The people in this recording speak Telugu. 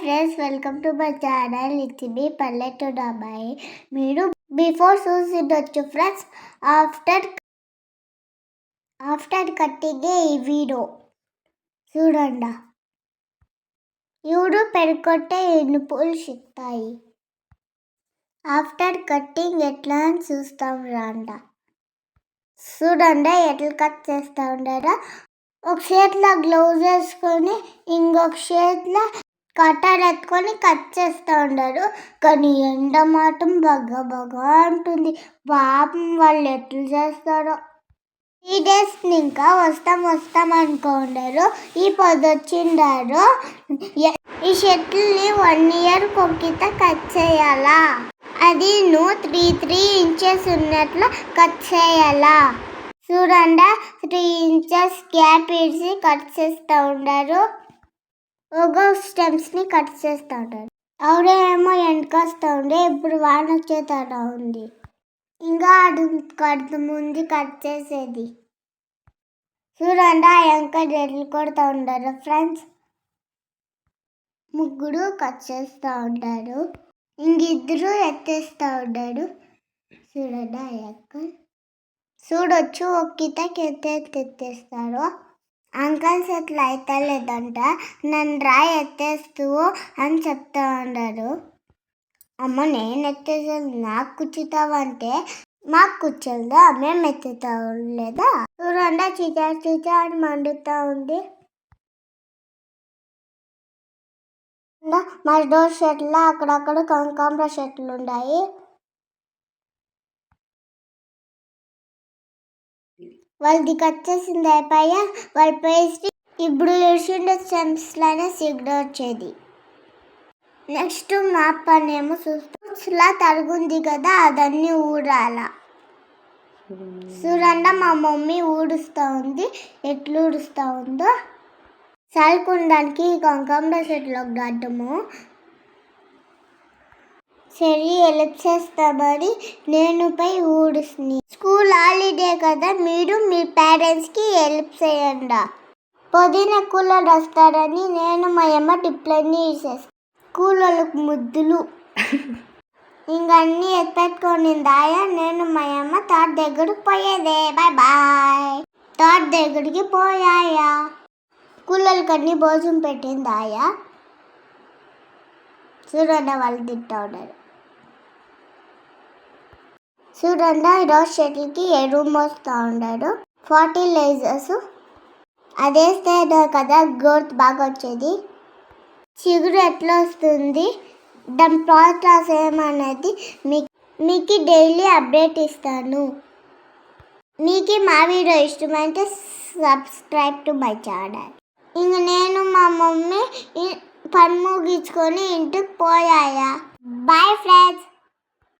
friends, welcome to my channel. It's me, Palletto Dabai. Meeru before చూసిండొచ్చు ఫ్రెండ్స్. ఆఫ్టర్ కట్టింగ్ ఈ వీడియో చూడండి. ఇవుడు పెరుకొట్టే నువ్వులు సిక్తాయి. ఆఫ్టర్ కట్టింగ్ ఎట్లా అని చూస్తాం రండ. చూడండి ఎట్లా కట్ చేస్తా ఉండరా. ఒక చేతిలో గ్లౌజ్ వేసుకొని ఇంకొక చేతిలో కట్టర్ ఎత్తుకొని కట్ చేస్తూ ఉండరు. కానీ ఎండ మాత్రం బగా ఉంటుంది. పాపం వాళ్ళు ఎట్లా చేస్తారో. 3 days ఇంకా వస్తాం అనుకోండారు. ఈ పొద్దు వచ్చిండారు. ఈ షర్ట్ని 1 year కొక్కిత కట్ చేయాలా. అది 3 inches ఉన్నట్లు కట్ చేయాలా. చూడండి 3 inches గ్యాప్ ఇచ్చి కట్ చేస్తూ ఉండరు. ఒక స్టెమ్స్ని కట్ చేస్తూ ఉంటారు. ఆవిడేమో ఎండకొస్తూ ఉండే. ఇప్పుడు వాన వచ్చేటా ఉంది. ఇంకా అది ముందు కట్ చేసేది. చూడండి ఆ ఎంకర్ ఎట్లు కొడుతూ ఉంటారు ఫ్రెండ్స్. ముగ్గురు కట్ చేస్తూ ఉంటారు. ఇంకిద్దరు ఎత్తేస్తూ ఉంటారు. చూడండి ఆ ఎంకర్ చూడొచ్చు. ఒక్కితకి ఎత్తేస్తారు. అంకల్స్ ఎట్లా అయితే లేదంట. నన్ను ఎత్తేస్తూ అని చెప్తా ఉన్నారు. అమ్మ నేను ఎత్తేసాను నాకు కూర్చుతావంటే మాకు కూర్చోదా మేము ఎత్తుతా లేదా. చూడండి చిచా అని మండుతూ ఉంది. మా డోర్ షెట్లు అక్కడక్కడ కనకాంబర చెట్లు ఉన్నాయి. వాళ్ళది కట్ చేసింది అయిపోయా. వాళ్ళ పేస్ట్ ఇప్పుడు ఇడిచిండే స్టెమ్స్లోనే సిగ్నల్ వచ్చేది. నెక్స్ట్ మా పనేమో చూస్తా తరుగుంది కదా అదన్నీ ఊడాల. చూడండి మా మమ్మీ ఊడుస్తూ ఉంది. ఎట్లు ఊడుస్తూ ఉందో. చల్లుకోవడానికి కనకాంబర చెట్లకు గడ్డము సరి హెల్ప్ చేస్తామని నేను పోయి ఊడుస్తుంది. స్కూల్ హాలిడే కదా మీరు మీ పేరెంట్స్కి హెల్ప్ చేయండి. పొద్దున్న కూలర్ వస్తారని నేను మా అమ్మ టిప్లన్నీ వేసేస్తాను. కూలర్లకు ముద్దులు ఇంకన్నీ ఎత్తుపెట్టుకొనిందాయా. నేను మా అమ్మ తోట దగ్గరికి పోయేదే. బాయ్. తోట దగ్గరికి పోయాయా. కూలర్లకన్నీ భోజనం పెట్టిందాయా. చూడండి వాళ్ళు తింటూ ఉన్నారు. చూడండి ఈరోజు చెట్లకి ఎరువు మోస్తూ ఉన్నారు. ఫర్టిలైజర్స్ అదేస్తే కదా గ్రోత్ బాగా వచ్చేది. చిగురు ఎట్లా వస్తుంది దాని ప్రాసెస్ ఏమనేది మీకు డైలీ అప్డేట్ ఇస్తాను. మీకు మా వీడియో ఇష్టమైతే సబ్స్క్రైబ్ టు మై ఛానల్. ఇంక నేను మా మమ్మీ పని ముగించుకొని ఇంటికి పోయాయా. Bye friends.